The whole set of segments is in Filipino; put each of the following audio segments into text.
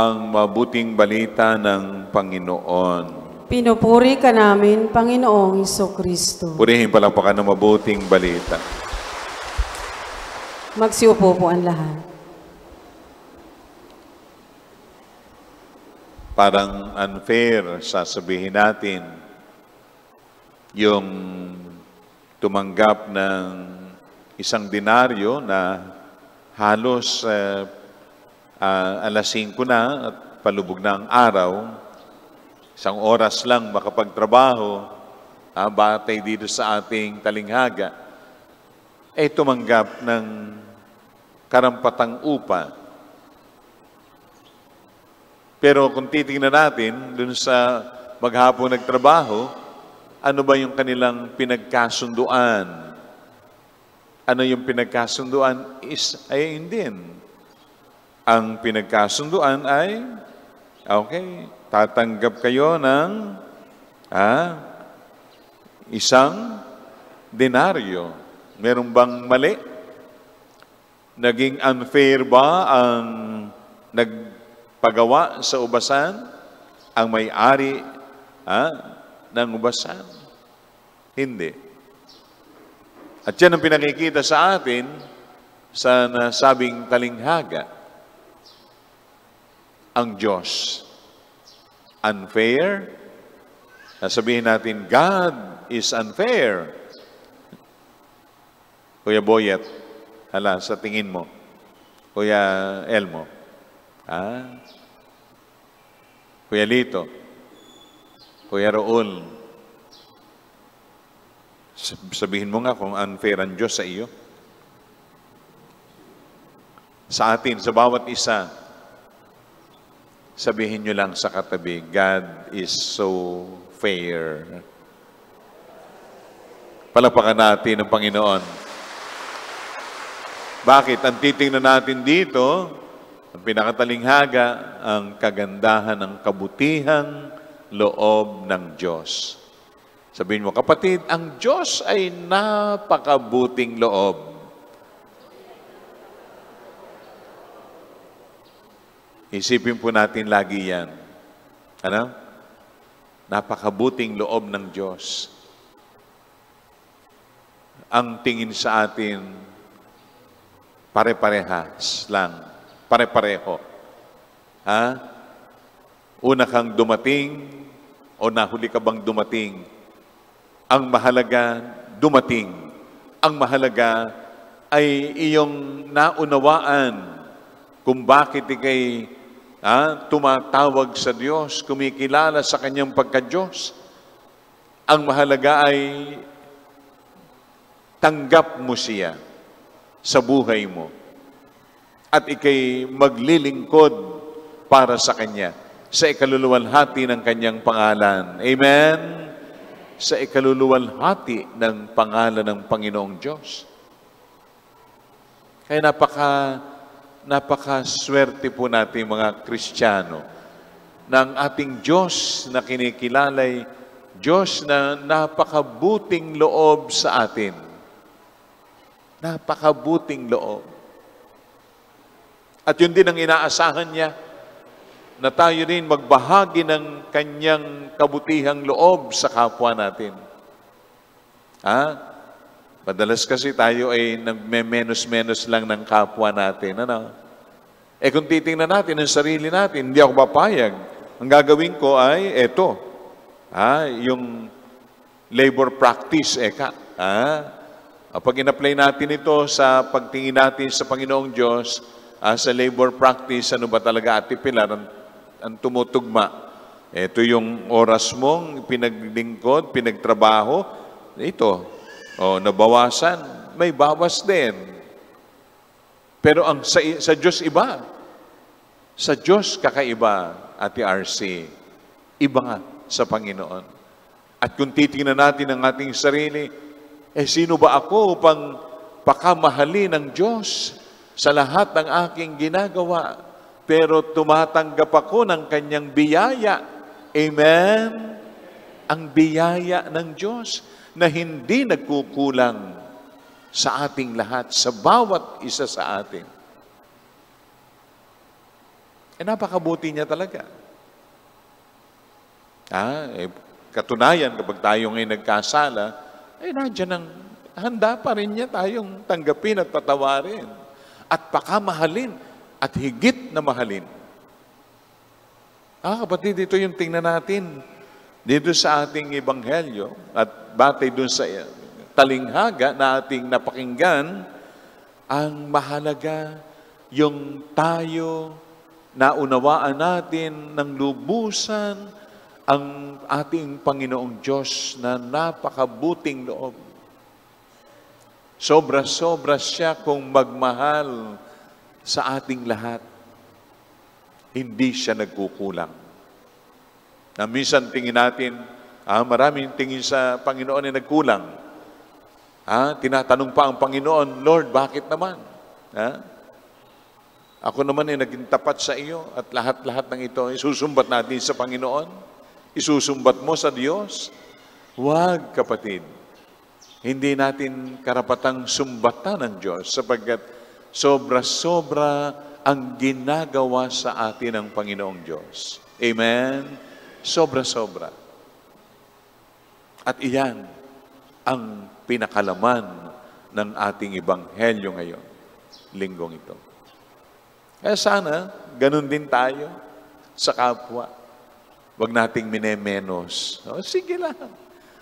ang mabuting balita ng Panginoon. Pinupuri ka namin, Panginoong Hesukristo. Purihin palakpakan ng mabuting balita. Magsiupo po ang lahat. Parang unfair, sasabihin natin, yung tumanggap ng isang denaryo na halos alas 5 na at palubog na ang araw, isang oras lang makapagtrabaho, batay dito sa ating talinghaga, ay tumanggap ng karampatang upa. Pero kung titingnan natin dun sa maghapon nagtrabaho, ano ba yung kanilang pinagkasunduan? Ano yung pinagkasunduan ay hindi. Ang pinagkasunduan ay, okay, tatanggap kayo ng isang denaryo. Meron bang mali? Naging unfair ba ang nagpagawa sa ubasan? Ang may-ari ng ubasan? Hindi. At yan ang pinakikita sa atin sa nasabing talinghaga. Ang Diyos. Unfair? Sabihin natin, God is unfair. Kuya Boyet, sa tingin mo. Kuya Elmo. Kuya Lito. Kuya Raul. Sabihin mo nga kung unfair ang Diyos sa iyo. Sa atin, sa bawat isa, sabihin nyo lang sa katabi, God is so fair. Palakpakan natin ang Panginoon. Bakit? Ang titingnan natin dito, ang pinakatalinghaga, ang kagandahan ng kabutihang loob ng Diyos. Sabihin mo, kapatid, ang Diyos ay napakabuting loob. Isipin po natin lagi yan. Napakabuting loob ng Diyos. Ang tingin sa atin, pare-parehas lang. Pare-pareho. Una kang dumating o nahuli ka bang dumating? Ang mahalaga, dumating. Ang mahalaga ay iyong naunawaan kung bakit ikay tumatawag sa Diyos, kumikilala sa Kanyang pagka-Diyos. Ang mahalaga ay tanggap mo siya sa buhay mo at ikay maglilingkod para sa Kanya sa ikaluluwalhati ng Kanyang pangalan. Amen? Sa ikaluluwalhati ng pangalan ng Panginoong Diyos. Kaya napakaswerte po natin mga Kristiyano na ang ating Diyos na kinikilalay, Diyos na napakabuting loob sa atin. Napakabuting loob. At yun din ang inaasahan niya, na tayo rin magbahagi ng Kanyang kabutihang loob sa kapwa natin. Madalas kasi tayo ay nagme-menos-menos lang ng kapwa natin. Kung titingnan natin ang sarili natin, hindi ako papayag. Ang gagawin ko ay eto. Yung labor practice, Pag in-apply natin ito sa pagtingin natin sa Panginoong Diyos, sa labor practice, ano ba talaga, Ate Pilar, ang tumutugma? Ito yung oras mong pinaglingkod, pinagtrabaho, ito, nabawasan, may bawas din. Pero ang sa Diyos iba. Sa Diyos kakaiba, Ate RC. Iba nga sa Panginoon. At kung titingnan natin ang ating sarili, sino ba ako upang pakamahalin ng Diyos sa lahat ng aking ginagawa? Pero tumatanggap ako ng Kanyang biyaya. Amen? Ang biyaya ng Diyos na hindi nagkukulang sa ating lahat, sa bawat isa sa atin. napakabuti niya talaga. Katunayan, kapag tayo ngayon nagkasala, nandiyan ang handa pa rin niya tayong tanggapin at patawarin. At pakamahalin at higit na mahalin. Kapatid, ito yung tingnan natin dito sa ating ebanghelyo at batay dun sa talinghaga na ating napakinggan, ang mahalaga yung tayo naunawaan natin ng lubusan ang ating Panginoong Diyos na napakabuting loob. Sobra-sobra siya kung magmahal sa ating lahat. Hindi siya nagkukulang. Na minsan tingin natin, maraming tingin sa Panginoon ay nagkulang. Tinatanong pa ang Panginoon, Lord, bakit naman? Ako naman ay naging tapat sa iyo at lahat-lahat ng ito isusumbat natin sa Panginoon. Isusumbat mo sa Diyos. Huwag, kapatid. Hindi natin karapatang sumbatan ng Diyos sapagkat sobra-sobra ang ginagawa sa atin ng Panginoong Diyos. Amen? Sobra-sobra. At iyan ang pinakalaman ng ating ebanghelyo ngayon, linggong ito. Kaya sana, ganun din tayo sa kapwa. Huwag nating minemenos. Sige lang.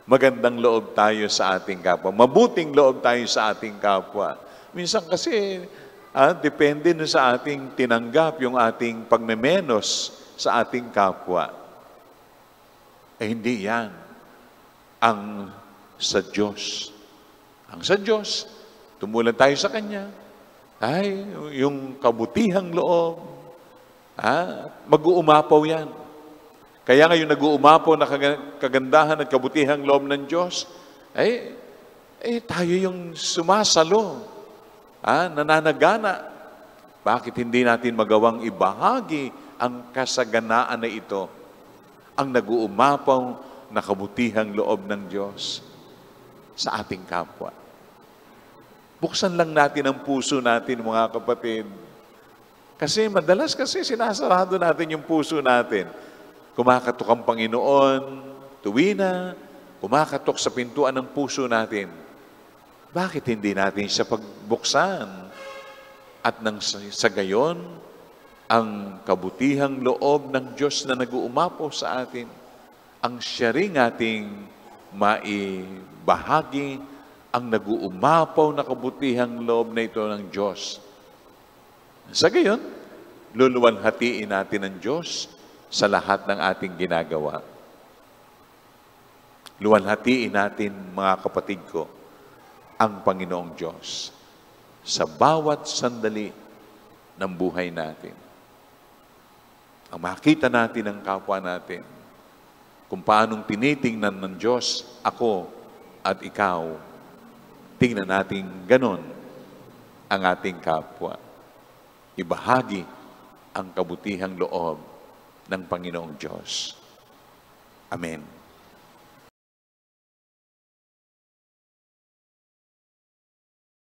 Magandang loob tayo sa ating kapwa. Mabuting loob tayo sa ating kapwa. Minsan kasi, depende na sa ating tinanggap yung ating pagmemenos sa ating kapwa. Hindi yan ang sa Diyos. Ang sa Diyos, tumulan tayo sa Kanya. Ay, yung kabutihang loob, mag-uumapaw yan. Kaya ngayon nag-uumapaw na kagandahan at kabutihang loob ng Diyos, tayo yung sumasalo, nananagana. Bakit hindi natin magawang ibahagi ang kasaganaan na ito, ang nag-uumapaw na kabutihang loob ng Diyos sa ating kapwa? Buksan lang natin ang puso natin, mga kapatid. Kasi madalas sinasarado natin yung puso natin. Kumakatok ang Panginoon, tuwi na, kumakatok sa pintuan ng puso natin. Bakit hindi natin siya pagbuksan? At nang sa gayon, ang kabutihang loob ng Diyos na nag-uumapaw sa atin, ang siya ring ating maibahagi ang nag-uumapaw na kabutihang loob na ito ng Diyos. Sa gayon, luluwalhatiin natin ang Diyos sa lahat ng ating ginagawa. Luwalhatiin natin, mga kapatid ko, ang Panginoong Diyos sa bawat sandali ng buhay natin. Ang makita natin ang kapwa natin, kung paanong tinitingnan ng Diyos, ako at ikaw, tingnan natin ganon ang ating kapwa. Ibahagi ang kabutihang loob ng Panginoong Diyos. Amen.